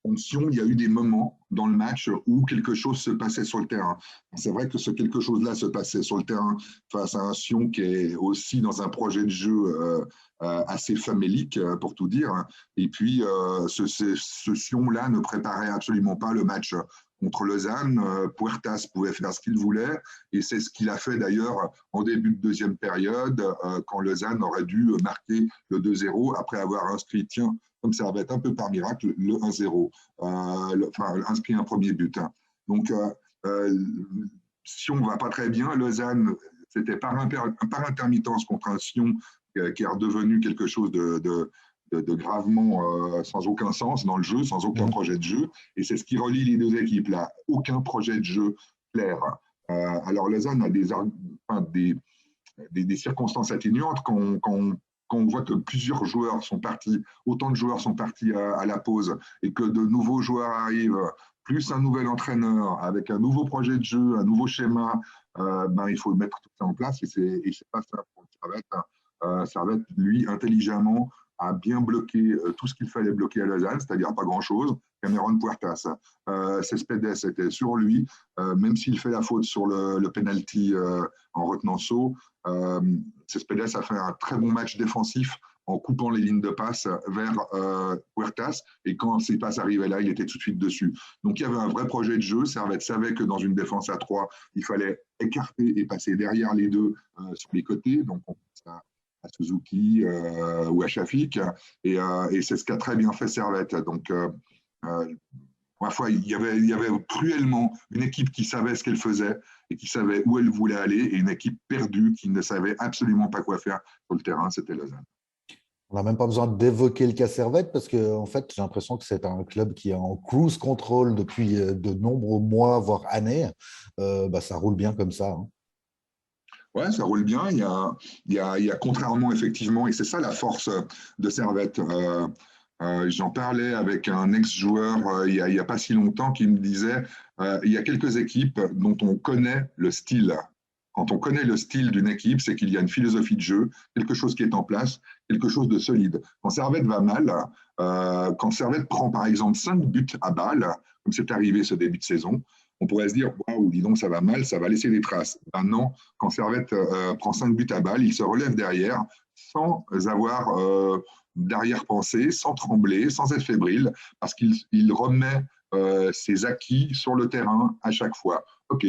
contre Sion, il y a eu des moments dans le match où quelque chose se passait sur le terrain. C'est vrai que ce quelque chose-là se passait sur le terrain face à un Sion qui est aussi dans un projet de jeu assez famélique, pour tout dire. Et puis, ce Sion-là ne préparait absolument pas le match contre Lausanne. Puertas pouvait faire ce qu'il voulait, et c'est ce qu'il a fait d'ailleurs en début de deuxième période, quand Lausanne aurait dû marquer le 2-0 après avoir inscrit, tiens, comme ça va être un peu par miracle, le 1-0, enfin, inscrit un premier but. Donc, Sion ne va pas très bien. Lausanne, c'était par intermittence contre un Sion qui est redevenu quelque chose de gravement sans aucun sens dans le jeu, sans aucun projet de jeu. Et c'est ce qui relie les deux équipes-là. Aucun projet de jeu clair. Alors, Lausanne a des circonstances atténuantes quand on voit que plusieurs joueurs sont partis, autant de joueurs sont partis à la pause, et que de nouveaux joueurs arrivent, plus un nouvel entraîneur, avec un nouveau projet de jeu, un nouveau schéma, il faut mettre tout ça en place, et c'est pas ça pour Servette, lui, intelligemment, a bien bloqué tout ce qu'il fallait bloquer à Lausanne, c'est-à-dire pas grand-chose. Cameron Puertas, Cespedes était sur lui, même s'il fait la faute sur le penalty en retenant saut. Cespedes a fait un très bon match défensif en coupant les lignes de passe vers Puertas, et quand ces passes arrivaient là, il était tout de suite dessus. Donc il y avait un vrai projet de jeu. Servette savait que dans une défense à 3, il fallait écarter et passer derrière les deux sur les côtés. Donc on pense à Suzuki ou à Shafik, et c'est ce qu'a très bien fait Servette. Donc ma foi, il y avait cruellement une équipe qui savait ce qu'elle faisait et qui savait où elle voulait aller, et une équipe perdue qui ne savait absolument pas quoi faire sur le terrain, c'était Lausanne. On n'a même pas besoin d'évoquer le cas Servette parce que, en fait, j'ai l'impression que c'est un club qui est en cruise control depuis de nombreux mois, voire années. Ça roule bien comme ça, hein. Ouais, ça roule bien. Il y a contrairement, effectivement, et c'est ça la force de Servette. J'en parlais avec un ex-joueur il y a pas si longtemps qui me disait il y a quelques équipes dont on connaît le style. Quand on connaît le style d'une équipe, c'est qu'il y a une philosophie de jeu, quelque chose qui est en place, quelque chose de solide. Quand Servette va mal, quand Servette prend par exemple 5 buts à balle, comme c'est arrivé ce début de saison, on pourrait se dire waouh, dis donc, ça va mal, ça va laisser des traces. Ben non, quand Servette prend 5 buts à balle, il se relève derrière sans avoir d'arrière-pensée, sans trembler, sans être fébrile, parce qu'il remet ses acquis sur le terrain à chaque fois. Ok,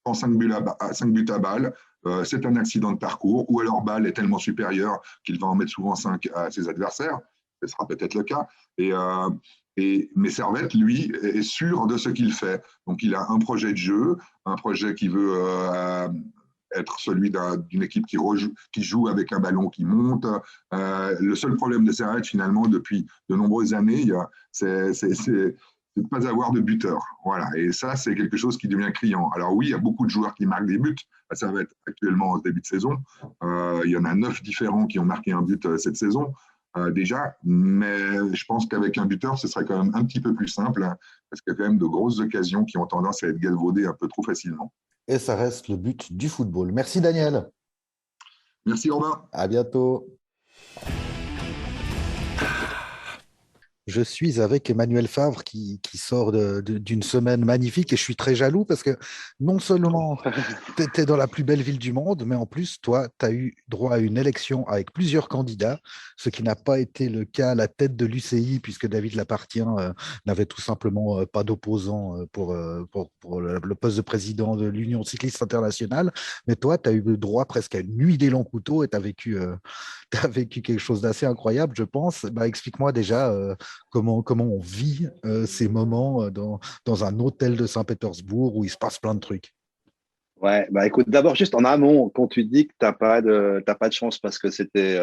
prend 5 buts à balle, c'est un accident de parcours, ou alors balle est tellement supérieure qu'il va en mettre souvent 5 à ses adversaires. Ce sera peut-être le cas. Mais Servette, lui, est sûr de ce qu'il fait. Donc, il a un projet de jeu, un projet qu'il veut être celui d'une équipe qui joue avec un ballon qui monte. Le seul problème de Servette, finalement, depuis de nombreuses années, c'est de ne pas avoir de buteur. Voilà. Et ça, c'est quelque chose qui devient criant. Alors oui, il y a beaucoup de joueurs qui marquent des buts. Ça va être actuellement en début de saison. Il y en a 9 différents qui ont marqué un but cette saison. Déjà, mais je pense qu'avec un buteur, ce serait quand même un petit peu plus simple, hein, parce qu'il y a quand même de grosses occasions qui ont tendance à être galvaudées un peu trop facilement. Et ça reste le but du football. Merci Daniel. Merci Robin. À bientôt. Je suis avec Emmanuel Favre qui sort d'une semaine magnifique et je suis très jaloux parce que non seulement tu étais dans la plus belle ville du monde, mais en plus, toi, tu as eu droit à une élection avec plusieurs candidats, ce qui n'a pas été le cas à la tête de l'UCI puisque David Lapartien n'avait tout simplement pas d'opposant pour le poste de président de l'Union cycliste internationale. Mais toi, tu as eu droit presque à une nuit des longs couteaux et tu as vécu quelque chose d'assez incroyable, je pense. Bah, explique-moi déjà comment on vit ces moments dans un hôtel de Saint-Pétersbourg où il se passe plein de trucs. Ouais, bah écoute, d'abord juste en amont, quand tu dis que t'as pas de chance parce que c'était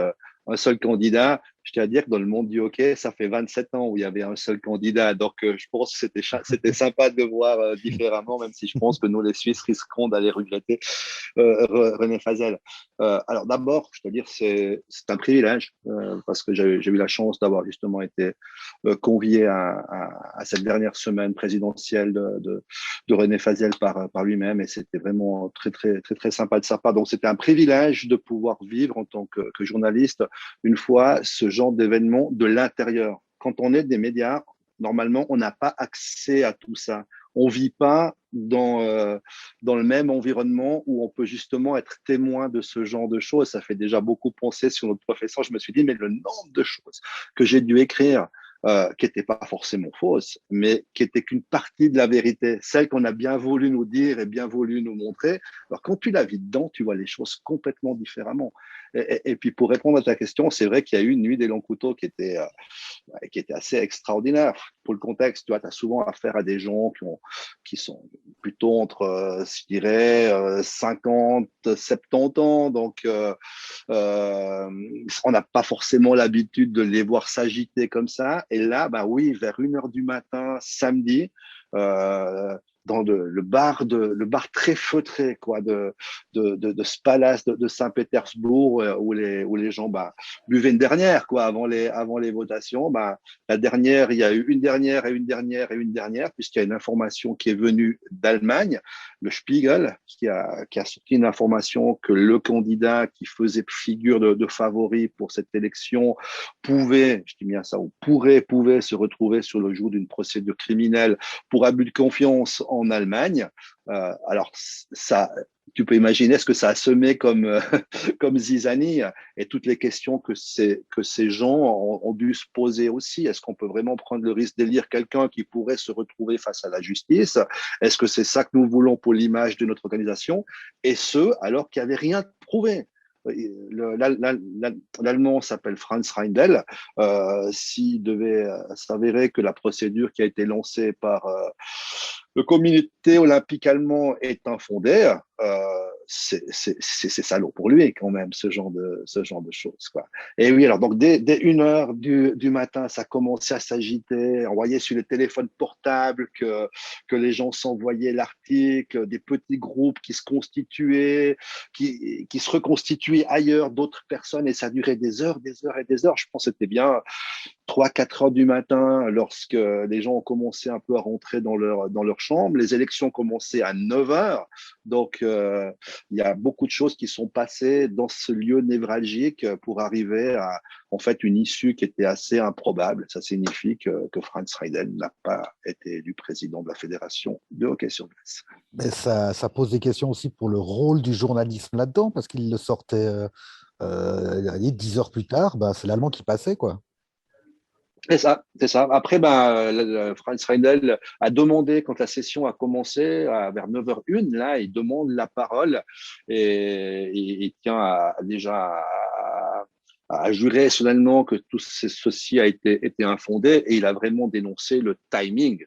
un seul candidat, je tiens à dire que dans le monde du hockey, ça fait 27 ans où il y avait un seul candidat. Donc je pense que c'était sympa de le voir différemment, même si je pense que nous les Suisses risquerons d'aller regretter René Fazel. Alors d'abord, je dois dire c'est un privilège parce que j'ai eu la chance d'avoir justement été convié à cette dernière semaine présidentielle de René Fazel par lui-même et c'était vraiment très très très très sympa de sa part. Donc c'était un privilège de pouvoir vivre en tant que journaliste une fois ce genre d'événement de l'intérieur. Quand on est des médias, normalement, on n'a pas accès à tout ça. On vit pas dans le même environnement où on peut justement être témoin de ce genre de choses. Ça fait déjà beaucoup penser sur notre professeur. Je me suis dit, mais le nombre de choses que j'ai dû écrire qui n'étaient pas forcément fausses, mais qui n'étaient qu'une partie de la vérité, celle qu'on a bien voulu nous dire et bien voulu nous montrer. Alors quand tu la vis dedans, tu vois les choses complètement différemment. Et puis pour répondre à ta question, c'est vrai qu'il y a eu une nuit des longs couteaux qui était assez extraordinaire. Pour le contexte, tu as souvent affaire à des gens qui sont plutôt entre, je dirais, 50, 70 ans. Donc, on n'a pas forcément l'habitude de les voir s'agiter comme ça. Et là, bah oui, vers 1h du matin, samedi, dans le bar très feutré quoi de ce palace de Saint-Pétersbourg où les gens buvaient une dernière quoi avant les votations. La dernière, il y a eu une dernière et une dernière et une dernière puisqu'il y a une information qui est venue d'Allemagne, le Spiegel qui a sorti une information que le candidat qui faisait figure de favori pour cette élection pouvait, je dis bien ça, ou pouvait se retrouver sur le joug d'une procédure criminelle pour abus de confiance en Allemagne. Alors, ça, tu peux imaginer ce que ça a semé comme zizanie et toutes les questions que ces gens ont dû se poser aussi. Est-ce qu'on peut vraiment prendre le risque d'élire quelqu'un qui pourrait se retrouver face à la justice? Est-ce que c'est ça que nous voulons pour l'image de notre organisation? Et ce, alors qu'il n'y avait rien prouvé. L'Allemand s'appelle Franz Reindl. S'il devait s'avérer que la procédure qui a été lancée par le comité olympique allemand est infondée, c'est salaud pour lui quand même ce genre de choses quoi. Et oui, alors donc dès 1h du matin, ça commençait à s'agiter. On voyait sur les téléphones portables que les gens s'envoyaient l'article, des petits groupes qui se constituaient, qui se reconstituaient ailleurs, d'autres personnes, et ça durait des heures et des heures. Je pense que c'était bien 3-4 heures du matin lorsque les gens ont commencé un peu à rentrer dans leur chambre. Les élections commençaient à 9 heures. Donc, il y a beaucoup de choses qui sont passées dans ce lieu névralgique pour arriver à, en fait, une issue qui était assez improbable. Ça signifie que Franz Reindl n'a pas été élu président de la Fédération de hockey sur glace. Mais ça pose des questions aussi pour le rôle du journalisme là-dedans, parce qu'il le sortait 10 heures plus tard, c'est l'Allemand qui passait, quoi. C'est ça. Après, Franz Reindl a demandé, quand la session a commencé, vers 9h01, là, il demande la parole et il tient déjà à jurer solennellement que tout ceci a été infondé et il a vraiment dénoncé le timing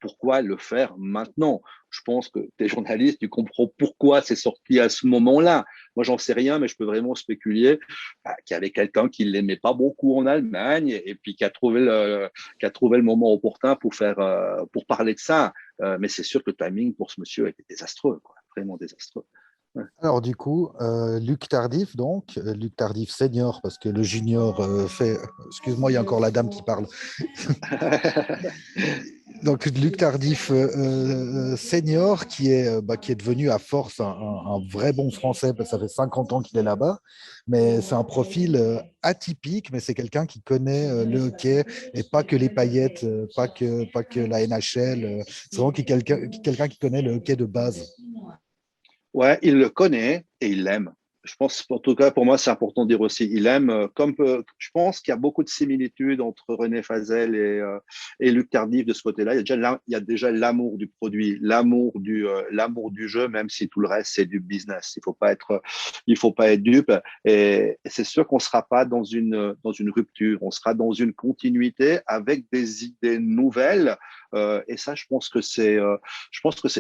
pourquoi le faire maintenant? Je pense que tu es journaliste, tu comprends pourquoi c'est sorti à ce moment-là. Moi, j'en sais rien, mais je peux vraiment spéculer qu'il y avait quelqu'un qui l'aimait pas beaucoup en Allemagne et puis qui a trouvé le moment opportun pour parler de ça. Mais c'est sûr que le timing pour ce monsieur était désastreux, quoi, vraiment désastreux. Ouais. Alors du coup, Luc Tardif, donc, Luc Tardif senior, parce que le junior fait... Excuse-moi, il y a encore la dame qui parle. Donc Luc Tardif senior, qui est devenu à force un vrai bon français, parce que ça fait 50 ans qu'il est là-bas, mais c'est un profil atypique, mais c'est quelqu'un qui connaît le hockey, et pas que les paillettes, pas que la NHL, c'est vraiment quelqu'un qui connaît le hockey de base. Ouais, il le connaît et il l'aime. Je pense, en tout cas, pour moi, c'est important de dire aussi, il aime, je pense qu'il y a beaucoup de similitudes entre René Fasel et Luc Tardif de ce côté-là. Il y a déjà l'amour du produit, l'amour du jeu, même si tout le reste, c'est du business. Il faut pas être dupe. Et c'est sûr qu'on sera pas dans une rupture. On sera dans une continuité avec des idées nouvelles. Et ça, je pense que c'est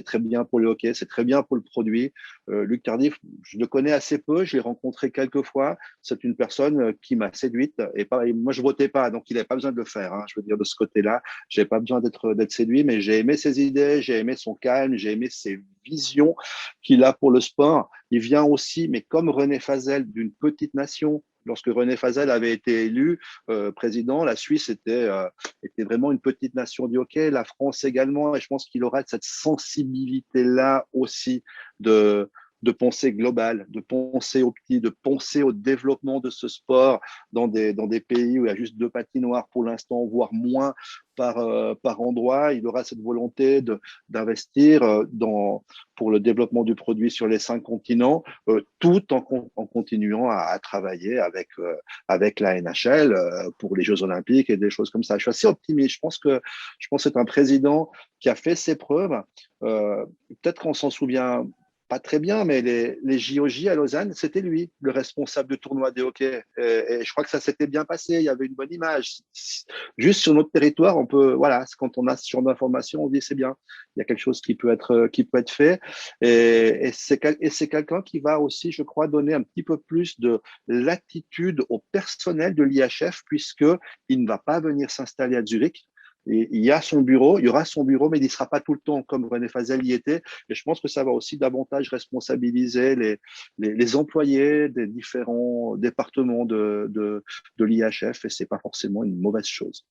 très bien pour le hockey, c'est très bien pour le produit. Luc Tardif, je le connais assez peu, je l'ai rencontré quelques fois. C'est une personne qui m'a séduite et moi je votais pas, donc il n'avait pas besoin de le faire. Hein, je veux dire de ce côté-là, j'ai pas besoin d'être séduit, mais j'ai aimé ses idées, j'ai aimé son calme, j'ai aimé ses visions qu'il a pour le sport. Il vient aussi, mais comme René Fasel, d'une petite nation. Lorsque René Fasel avait été élu président, la Suisse était vraiment une petite nation du hockey, la France également, et je pense qu'il aura cette sensibilité-là aussi de, de pensée globale, de penser au petit, de penser au développement de ce sport dans des pays où il y a juste 2 patinoires pour l'instant, voire moins par endroit. Il aura cette volonté d'investir pour le développement du produit sur les 5 continents, tout en continuant à travailler avec la NHL pour les Jeux Olympiques et des choses comme ça. Je suis assez optimiste. Je pense que c'est un président qui a fait ses preuves. Peut-être qu'on s'en souvient pas très bien, mais les JOJ à Lausanne, c'était lui, le responsable du tournoi de hockey. Et je crois que ça s'était bien passé. Il y avait une bonne image. Juste sur notre territoire, quand on a ce genre d'informations, on dit c'est bien. Il y a quelque chose qui peut être fait. Et c'est quelqu'un qui va aussi, je crois, donner un petit peu plus de latitude au personnel de l'IHF, puisque il ne va pas venir s'installer à Zurich. Et il y aura son bureau, mais il ne sera pas tout le temps comme René Fasel y était. Et je pense que ça va aussi davantage responsabiliser les employés des différents départements de l'IHF, et ce n'est pas forcément une mauvaise chose.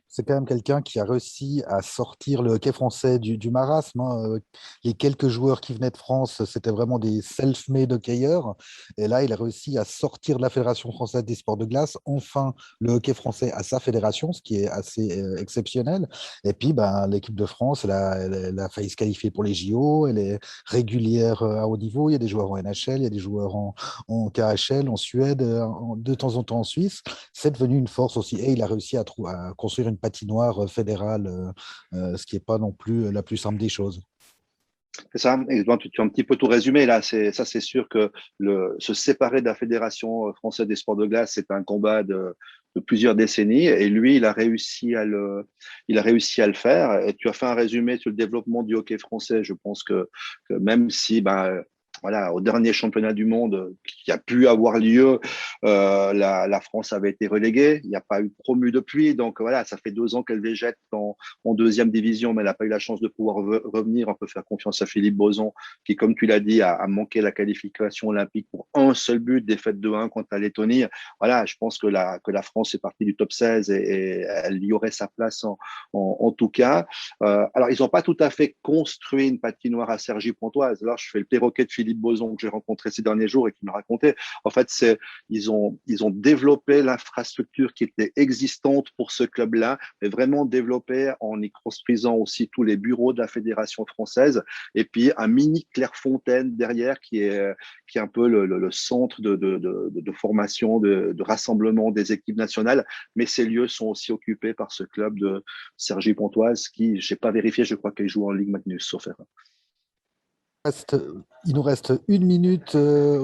C'est quand même quelqu'un qui a réussi à sortir le hockey français du marasme. Hein. Les quelques joueurs qui venaient de France, c'était vraiment des self-made hockeyeurs. Et là, il a réussi à sortir de la Fédération française des sports de glace, enfin, le hockey français à sa fédération, ce qui est assez exceptionnel. Et puis, l'équipe de France, elle a failli se qualifier pour les JO. Elle est régulière à haut niveau. Il y a des joueurs en NHL, il y a des joueurs en KHL, en Suède, de temps en temps en Suisse. C'est devenu une force aussi. Et il a réussi à construire une patinoire fédérale, ce qui n'est pas non plus la plus simple des choses. C'est ça, exactement. Tu as un petit peu tout résumé là. C'est sûr que se séparer de la Fédération française des sports de glace, c'est un combat de plusieurs décennies, et lui, il a réussi à le faire. Et tu as fait un résumé sur le développement du hockey français. Je pense que même si, au dernier championnat du monde qui a pu avoir lieu, la France avait été reléguée. Il n'y a pas eu promu depuis. Donc voilà, ça fait 2 ans qu'elle végète en 2e division, mais elle n'a pas eu la chance de pouvoir revenir. On peut faire confiance à Philippe Boson, qui, comme tu l'as dit, a manqué la qualification olympique pour un seul but, défaite 2-1 contre la Lettonie. Voilà, je pense que la France est partie du top 16 et elle y aurait sa place en tout cas. Alors, ils n'ont pas tout à fait construit une patinoire à Cergy-Pontoise. Alors, je fais le perroquet de Philippe Boson que j'ai rencontré ces derniers jours et qui me racontait. En fait, ils ont développé l'infrastructure qui était existante pour ce club-là, mais vraiment développé en y construisant aussi tous les bureaux de la Fédération française, et puis un mini Clairefontaine derrière qui est un peu le centre de formation, de rassemblement des équipes nationales. Mais ces lieux sont aussi occupés par ce club de Cergy-Pontoise qui, je n'ai pas vérifié, je crois qu'il joue en Ligue Magnus, sauf erreur. reste- il nous reste 1 minute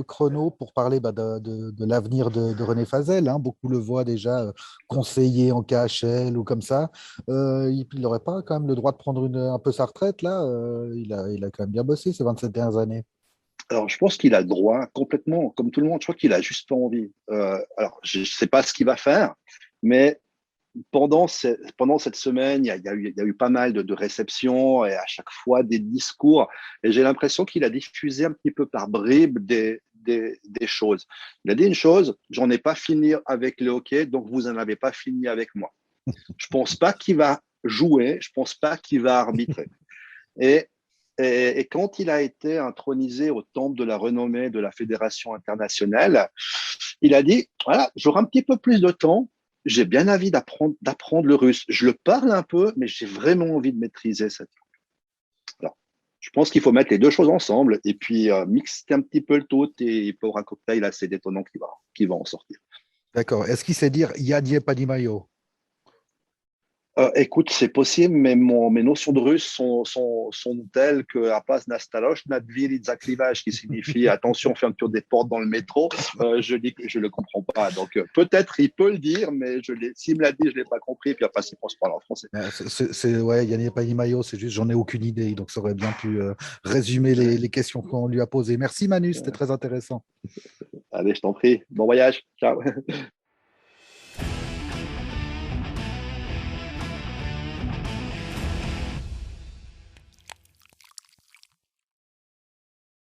chrono pour parler de l'avenir de René Fazel, hein. Beaucoup le voient déjà conseiller en KHL ou comme ça. Il n'aurait pas quand même le droit de prendre un peu sa retraite là. Il a quand même bien bossé ces 27 dernières années. Alors, je pense qu'il a le droit complètement, comme tout le monde. Je crois qu'il a juste pas envie. Alors, je ne sais pas ce qu'il va faire, mais pendant cette semaine, il y a eu pas mal de réceptions et à chaque fois des discours. Et j'ai l'impression qu'il a diffusé un petit peu par bribes des choses. Il a dit une chose, j'en ai pas fini avec le hockey, donc vous n'en avez pas fini avec moi. Je pense pas qu'il va jouer, je pense pas qu'il va arbitrer. Et, et quand il a été intronisé au temple de la renommée de la Fédération internationale, il a dit, voilà, j'aurai un petit peu plus de temps, j'ai bien envie d'apprendre le russe. Je le parle un peu, mais j'ai vraiment envie de maîtriser cette langue. Alors, je pense qu'il faut mettre les deux choses ensemble et puis mixer un petit peu le tout et pour un cocktail assez détonnant qui va en sortir. D'accord. Est-ce qu'il sait dire Yadie Panimayo? Écoute, c'est possible, mais mes notions de russe sont telles que Apas Nastaloch, Nadvili Zaklivage, qui signifie attention, fermeture des portes dans le métro, je dis que je ne le comprends pas. Donc peut-être il peut le dire, mais s'il me l'a dit, je ne l'ai pas compris, puis après, c'est pour se parler en français. Ouais, Yadie Panimayo, c'est juste, j'en ai aucune idée. Donc, ça aurait bien pu résumer les questions qu'on lui a posées. Merci Manu, c'était très intéressant. Allez, je t'en prie. Bon voyage. Ciao.